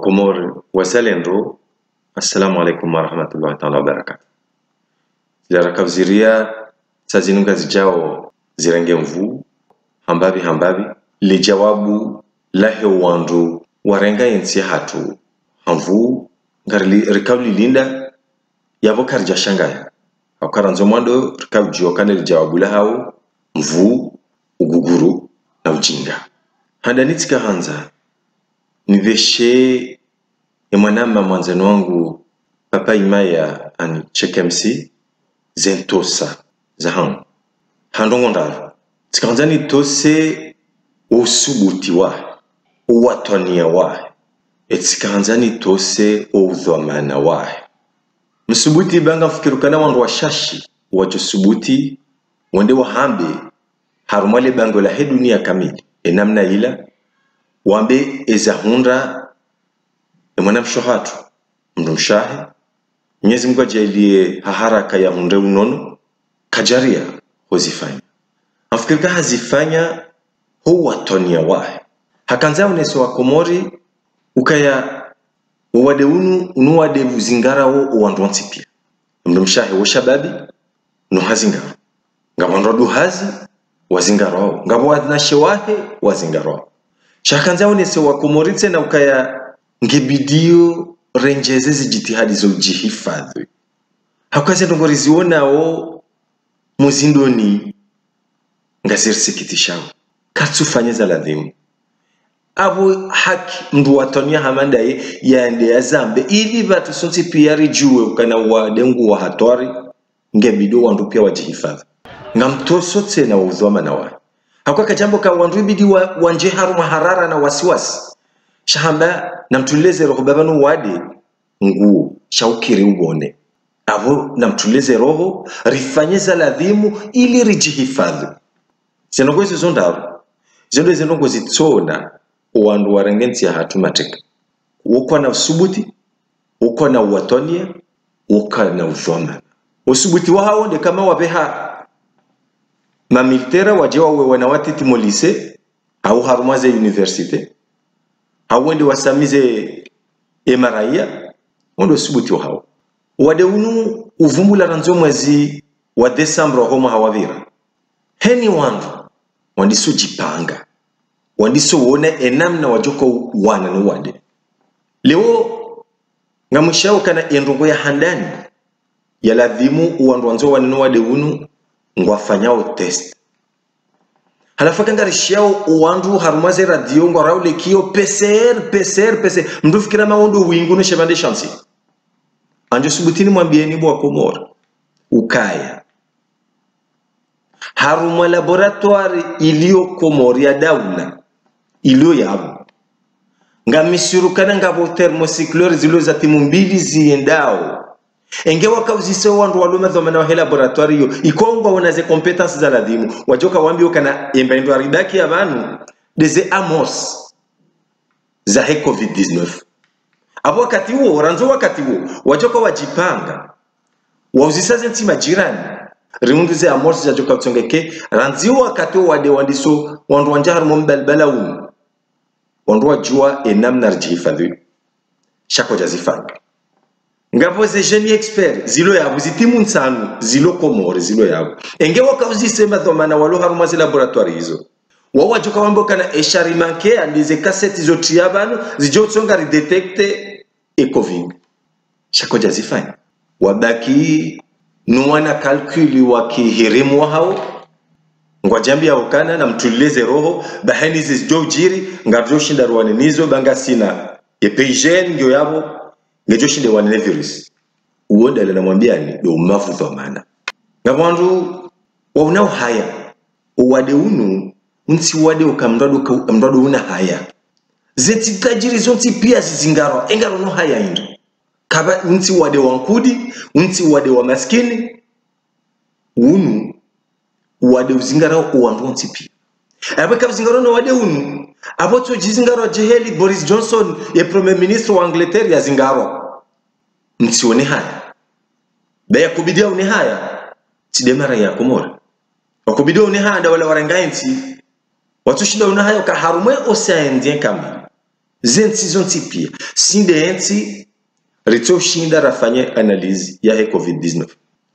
Komori wazalendo, assalamu alaikum warahmatullahi ta'ala wabarakatuh. Ziarakavziria sazinunga zijao zirenge mvu hambavi le jawabu lahe wandu warenga yensi hatu hamvu ngarili rikawli linda yavo karja shangaya haukaranzo mwando rikawjio kane le jawabu lahao mvu uguguru na ujinga handanitika hanza niveshe mwanama mwanzani wangu papa imaya ani chekemsi zentosa zahangu handongo ndaro tikanzani tose usubuti wa uwatwania wa etikanzani tose udhamana wa msubuti banga mfikirukana wandu wa shashi wajusubuti wende wahambe harumale bango la he dunia kamili enamna ila wambe ezahunda mwanamshohatu mdumshahi Mwenyezi Mungu ajalie haraka ya hunde unono kajaria hozifanya afikirika hazifanya huwa tonia wahe hakanza uneso wa Komori ukaya uwade unuwade uzingara wo uwanduansi pia mdumshahi wo shababi nuhazingara ngabandodu hazi wazingara wao ngabwa shewahe wazingara wao shakanza uneso wa Komori tena ukaya ngebidio renjeze zijitihadi zo jihifadhi hakaze ndongoriziona o muzindoni ngazirisikitishawo katsufanyeza ladhimu abo haki mndu watonia hamanda yaende ya zambe ili batu sonti pia rijue ukana wa dengu wa hatwari ngebidio wandu pia wajihifadhi ngamtoso tena udhoma na wa hakwa kajambo ka wandu ibidi wanje haruma harara na wasiwasi shahamba namtuleze roho babanu wade nguo shaukiri ubone avo namtuleze roho rifanyeza ladhimu ili rijihifadhi zinongozi zondavu zinongozi tsona wandu warengensi ya hatumateka ukwa na usubuti ukwa na uwatonia ukwa na udhomana usubuti wao nde kama wabeha mamilitera wajewa wanawati timolise au harumaze universite hawende wasamize emaraia ondo subuti wao wade unu uvumbula ranzo mwezi wa Desemba homa hawavira heni wandu wandiso jipanga wandiso wone enamna wajoko wana no wade leo ngamushao kana endongo ya handani ya ladhimu uwandu wanzo waneno wade unu ngwafanyao test halafu kangarishiao uwandu harumaze radio ngwaraule kio PCR mndu fikira maondo wingu no shebande shansi anjo subutini mwambieni bwa Komori ukaya haruma laboratoire ilio Komori ya daula ilio yabo ngamisurukana ngabo thermocycleur zilo za timu mbili ziendao enge wakauzise wandu waloma dhomana wa laboratoire yo ikongwa wanaze competence za ladhimu wajoka wambio kana embendo aridaki ya vanu deze amos za he COVID-19 abo wakati huo ranzo wakati huo wajoka wajipanga wauzisaze ntima jirani rimundu ze amos za joka utsongeke ranzi wakati huo wade wandiso wandu wanjahar mbalbala unu wandu wajua enamna rjihifadhi shako jazifanga ngabo ze jeni expert zilo yabo zitimu nsanu zilo Komori zilo yabo enge wakauzisema dhomana walo harumazi laboratoire hizo wawa joka wambo kana eshari manke andize cassette zo triabano zijotsonga ri detecte COVID shakoja zifanya wabaki nuwana kalkuli wakihirimu hao ngwajambi ya ukana na mtuleze roho bahani zizojiri ngadroshinda rwanenizo banga sina epigen ngyo yabo ngejoshinde wanene virus uonda le namwambia ni do mafu dhamana ngabwandu waunao haya uwade unu unti wade ukamrado una haya zeti tajiri zonti pia zingaro engaro no haya indo kaba unti wade wankudi unti wade wa maskini unu wade uzingaro uwandu unti pia abaka uzingaro no wade unu aboto jizingaro jeheli Boris Johnson ye premier ministre wa Angleterre ya zingaro msione haya baya kubidia une haya tidemara ya Komori wakubidia une haya wala warangainti watu shinda una haya kaharumwe osaendien kama zensi zonti pia sinde enti rito shinda rafanye analizi ya he COVID-19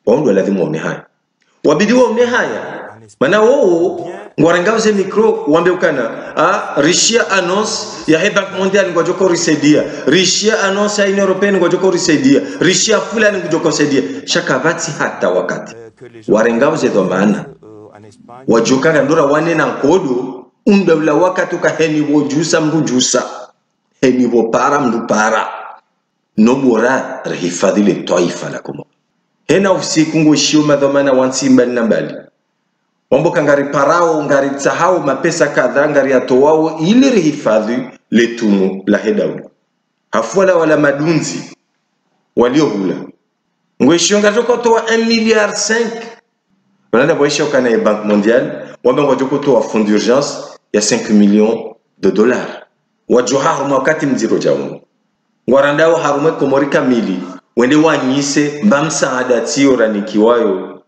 waundu lazima waone haya wabidi waone haya mana wao ngwarangauze micro wambe ukana Russia annonce ya he bank mondial ngojoko risaidia Russia annonce ya Union européenne ngojoko risaidia Russia fulani ngojoko risaidia shakavati hata wakati warangauze domana wajoka ndora wane na kodo undawla wakati ukaheni wojusa mrujusa heni wopara mrupara nobora rehifadhi le taifa la Komoro hena usiku ngoshio madhamana wansi mbali na mbali wamboka ngari parao ngari tsahau mapesa kadha ngari atowao ili rehifadhi letumu la hedaulu hafuala wala madunzi waliohula ngoshio ngatoka toa 1 milliard 5 wala boisha kana bank mondial wambe ngojoko toa fond d'urgence ya 5 millions de dollars wajoha wakati mziro jawu ngwarandao harume Komori kamili wende wanyise mbamsaada tiora nikiwayo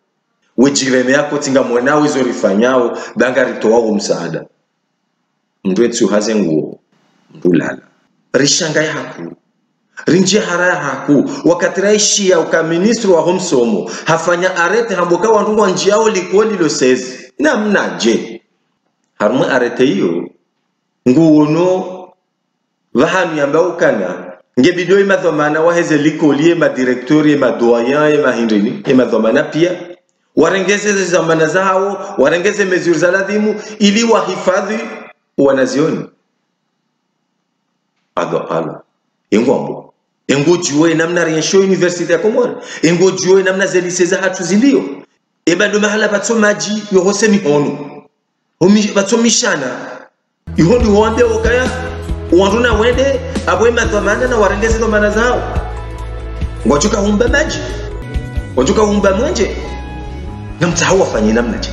wejireme yako tinga mwanao izo rifanyao banga ritoao msaada mndwetu haze nguo ndulala rishanga yaku rinje haraya haku wakati raishia ukaministro wa homsomo hafanya arete hamboka wandu wanjiao likoli lo sezi na mnaje harume arete hiyo nguono vahami ambao kana ngebido imadhamana waheze likolie ma directeur ma doyen ma hindrini imadhamana pia warengeze zamana zao warengeze mesures za ladhimu ili wahifadhi wanazioni ado ingombo ingojue namna riensho university ya Komoro ingojue namna zelise za hatu zilio ebado mahala patsomaji yohose mihono batsomishana ihondi wande okaya wanduna wende abwe madhamana na warengeze dhamana zao ngojuka humba maji ngojuka humba mwenje na mtahawa fanye namna je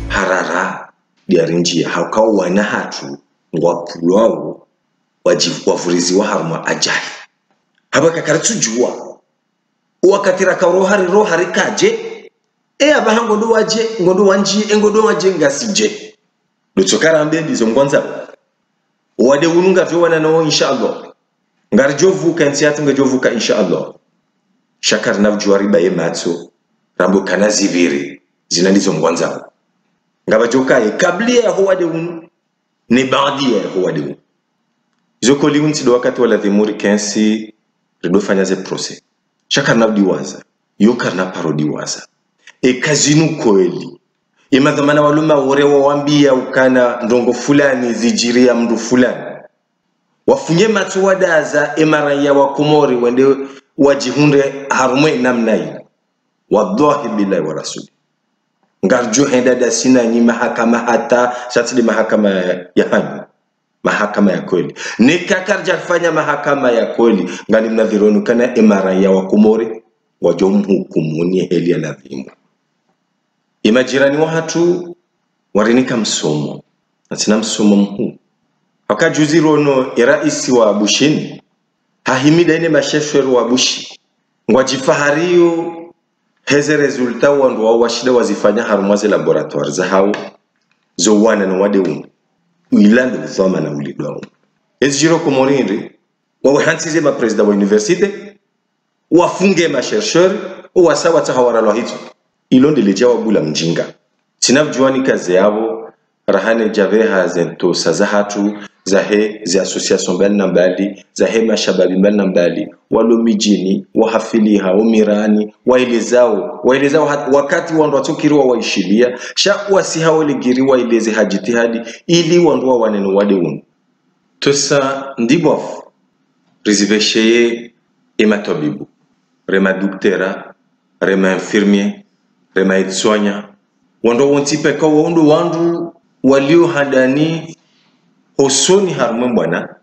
harara diarinjia hakao wana hatu ngwapulwao wavurizi wa haruma ajali habaka karatujua wakatira karohari rohari kaje abahango ndo waje ngondo wanji ngondo waje ngasije lutsokara ambe ndizo ngwanza wade ununga viwana nao inshallah ngarjovu kansiatu ngajovuka inshallah shakar na juari baye matso rambo kana ziviri zinalizo ngwanza ngabajoka kabli ya wade unu ne bandi ya wade unu zoko liunti do wakati wala dhimuri kensi rido fanya ze procès shakar na diwaza yokar na parodi waza kazinu kweli imadhamana waluma worewa wambia ukana ndongo fulani zijiria mdu fulani wafunye matuwadaza emaraya wa Komori wende wajihunde harume namna hii wallahi billahi wa rasuli ngarjo henda da sina ni mahakama hata shatili mahakama ya hanyu mahakama ya kweli nikakarja kufanya mahakama ya kweli ngani mnadhironu kana emaraya wa Komori wajomhukumuni heli ya ladhimu imajirani wa hatu warinika msomo natina msomo mhu wakajuzi rono iraisi wa bushini hahimida ine mashefero wa bushi ngwajifahariyo heze resulta wandu wa washida wazifanya harumaze laboratoire za hao zo wana na wade umu uilande uzama na ulidu wa umu ezi jiro Komorindi wawe hansize ma presida wa universite wafunge ma chercheur uwasa watahawara lo hito ilonde lejawa bula mjinga sinavjuani kazi yao rahane javeha zento sazahatu zahe zi association mbali na mbali zahe mashababi mbali na mbali walo mijini wahafiliha umirani waelezao wakati wandu watukiriwa waishilia sha wasiha waligiriwa ileze hajitihadi ili wandu wa waneno wade unu tosa ndibof rizivesheye ematobibu rema duktera rema infirmier rema etswanya wando wontipe kwa wandu walio hadani hosoni harume bwana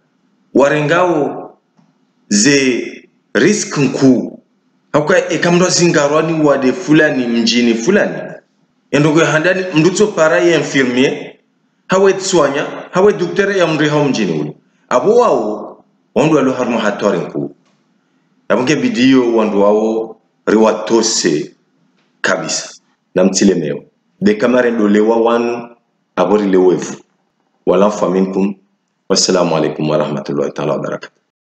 warengao ze risk nku hauka ekamdo zingarwani wade fulani mjini fulani endogo handani mduto para ya infirmier hawe etswanya hawe doktere ya mriha mjini uli abo wao wandu walio harume hatore nku abunge bidio wandu wao riwatose kabisa na mtilemeo de kamare dolewa wanu abori lewevu wala faminkum Wassalamu alaikum warahmatullahi taala wabarakatuh.